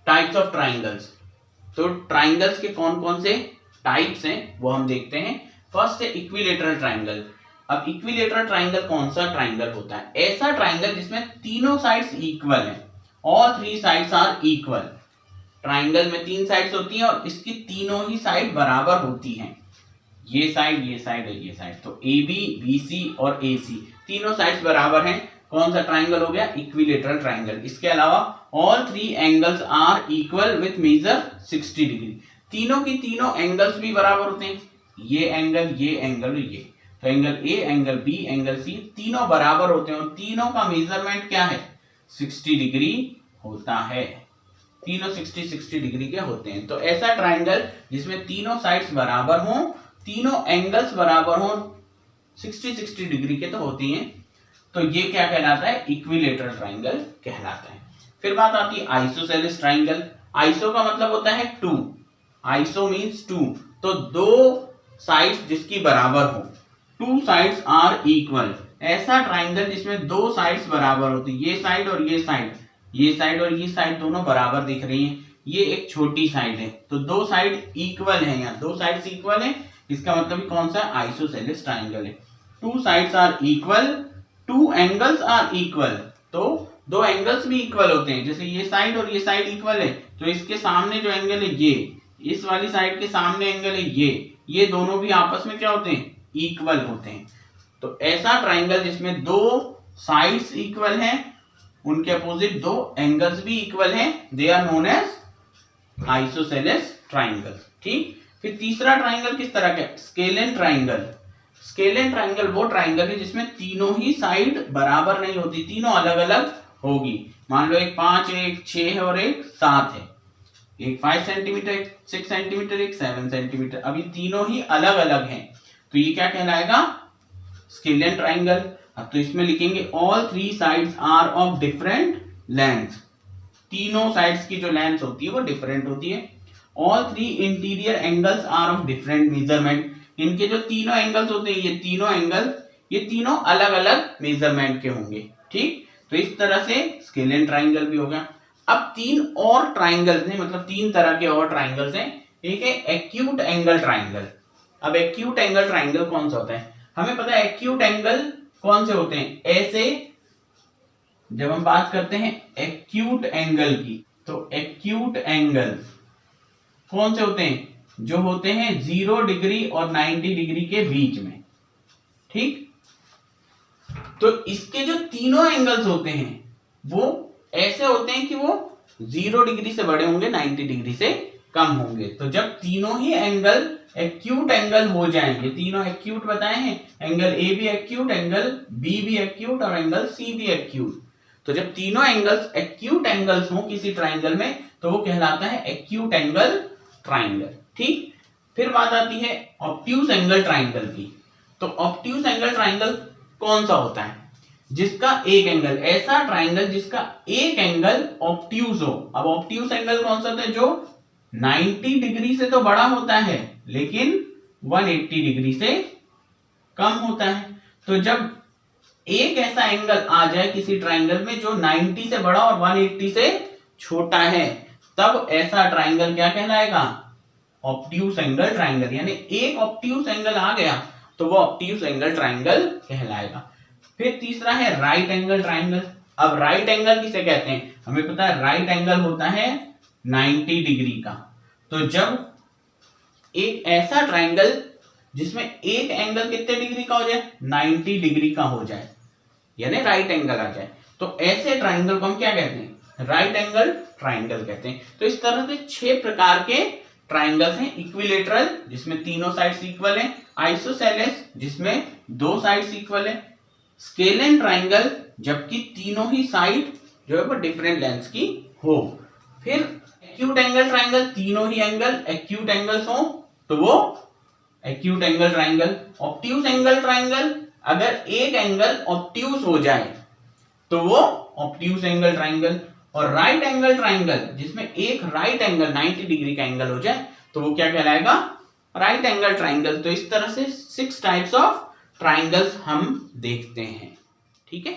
Types of triangles. तो triangles के कौन कौन से टाइप्स हैं वो हम देखते हैं। फर्स्ट है इक्विलेटरल ट्राइंगल। अब इक्विलेटरल ट्राइंगल कौन सा ट्राइंगल होता है? ऐसा ट्राइंगल जिसमें तीनों साइड्स इक्वल हैं, all three sides are equal. Triangle में तीन साइड्स होती हैं और इसकी तीनों ही साइड बराबर होती हैं, ये साइड, ये साइड और ये साइड। तो ए बी, बी सी और ए सी तीनों साइड्स बराबर हैं। कौन सा ट्राइंगल हो गया? Equilateral triangle. इसके अलावा all three angles are equal with measure 60 degree. तीनों की तीनों एंगल्स भी बराबर होते हैं, ये एंगल, ये एंगल, ये। तो angle A, angle B, angle C तीनों बराबर होते हैं और तीनों का मेजरमेंट क्या है? 60 डिग्री होता है। तीनों 60 डिग्री के होते हैं। तो ऐसा ट्राइंगल जिसमें तीनों साइड्स बराबर हों, तीनों एंगल्स बराबर हों, 60 डिग्री के तो होती हैं, तो ये क्या कहलाता है? इक्विलेटरल ट्राइंगल कहलाता है। फिर बात आती है आइसोसेलेस ट्राइंगल। आइसो का मतलब होता है टू, आइसो मींस टू। तो दो साइड्स जिसकी बराबर हो, टू साइड्स आर इक्वल। ऐसा ट्राइंगल जिसमें दो साइड्स बराबर होती, ये साइड और ये साइड, ये साइड और ये साइड दोनों बराबर दिख रही हैं। ये एक छोटी साइड है, तो दो साइड इक्वल है, यहाँ दो साइड्स इक्वल है, इसका मतलब कौन सा? आइसोसेलेस ट्राइंगल है। Two sides are equal, two angles are equal. तो दो एंगल्स भी इक्वल होते हैं, जैसे ये साइड और ये साइड इक्वल है, तो इसके सामने जो एंगल है ये, इस वाली साइड के सामने एंगल है ये दोनों भी आपस में क्या होते हैं? इक्वल होते हैं। तो ऐसा ट्राइंगल जिसमें दो साइड्स इक्वल हैं, उनके अपोजिट दो एंगल्स भी इक्वल हैं, they are known as isosceles triangle. ठीक। फिर तीसरा ट्राइंगल किस तरह का? Scalene triangle. स्केलेन ट्राइंगल वो ट्राइंगल है जिसमें तीनों ही साइड बराबर नहीं होती, तीनों अलग अलग होगी। मान लो एक 5 है, एक 6 है और एक 7 है, एक 5 सेंटीमीटर, एक 6 सेंटीमीटर, एक 7 सेंटीमीटर। अभी तीनों ही अलग अलग हैं, तो ये क्या कहलाएगा? Scalene triangle. अब तो इसमें लिखेंगे all three sides are of different length. तीनों साइड्स की जो लेंथ होती है वो डिफरेंट होती है। All three interior angles are of different measurement. इनके जो तीनों एंगल्स होते हैं, ये तीनों एंगल, ये तीनों अलग अलग मेजरमेंट के होंगे। ठीक। तो इस तरह से स्केलेन ट्राइंगल भी हो गया। अब तीन और ट्राइंगल्स हैं, मतलब तीन तरह के और ट्राइंगल्स हैं। एक है एक्यूट एंगल ट्राइंगल। अब एक्यूट एंगल ट्राइंगल कौन सा होता है? हमें पता है एक्यूट एंगल कौन से होते हैं। ऐसे जब हम बात करते हैं एक्यूट एंगल की, तो एक्यूट एंगल कौन से होते हैं? जो होते हैं 0 डिग्री और 90 डिग्री के बीच में। ठीक। तो इसके जो तीनों एंगल्स होते हैं वो ऐसे होते हैं कि वो 0 डिग्री से बड़े होंगे, 90 डिग्री से कम होंगे। तो जब तीनों ही एंगल एक्यूट एंगल हो जाएंगे, तीनों एक्यूट बताए हैं, एंगल ए भी एक्यूट, एंगल बी भी एक्यूट और एंगल सी भी एक्यूट। तो जब तीनों एंगल्स एक्यूट एंगल्स हो किसी ट्राइंगल में, तो वो कहलाता है एक्यूट एंगल ट्राइंगल। ठीक। फिर बात आती है ऑब्ट्यूज एंगल ट्राइंगल की। तो ऑब्ट्यूज एंगल ट्राइंगल कौन सा होता है? जिसका एक एंगल, ऐसा ट्राइंगल जिसका एक एंगल ऑब्ट्यूज हो। अब ऑब्ट्यूज एंगल कौन सा होता है? जो 90 डिग्री से तो बड़ा होता है लेकिन 180 डिग्री से कम होता है। तो जब एक ऐसा एंगल आ जाए किसी ट्राइंगल में जो 90 से बड़ा और 180 से छोटा है, तब ऐसा ट्राइंगल क्या कहलाएगा? Obtuse angle triangle. यानी एक ऑब्ट्यूज एंगल आ गया तो वो ऑब्ट्यूज एंगल ट्राइंगल कहलाएगा। फिर तीसरा है राइट एंगल ट्राइंगल। अब राइट एंगल किसे कहते हैं? हमें पता है राइट एंगल होता है 90 डिग्री का। तो जब एक ऐसा ट्राइंगल जिसमें एक एंगल कितने डिग्री का हो जाए? 90 डिग्री का हो जाए, यानी राइट एंगल आ जाए, तो ऐसे ट्राइंगल को हम क्या कहते हैं? राइट एंगल ट्राइंगल कहते हैं। तो इस तरह से 6 प्रकार के ट्राइंगल्स हैं। इक्विलेटरल जिसमें तीनों साइड्स इक्वल हैं, आइसोसेलेस जिसमें दो साइड्स इक्वल हैं, स्केलेन ट्राइंगल जबकि तीनों ही साइड जो है वो डिफरेंट लेंथ्स की हो। फिर एक्यूट एंगल ट्राइंगल, तीनों ही एंगल एक्यूट एंगल्स हो तो वो acute angle triangle. Obtuse angle triangle, अगर एक एंगल ऑब्ट्यूज हो जाए तो वो ऑब्ट्यूज एंगल ट्राइंगल। और राइट एंगल ट्राइंगल जिसमें एक राइट एंगल 90 डिग्री का एंगल हो जाए तो वो क्या कहलाएगा? Right angle triangle. तो इस तरह से 6 टाइप्स ऑफ ट्राइंगल्स हम देखते हैं। ठीक है।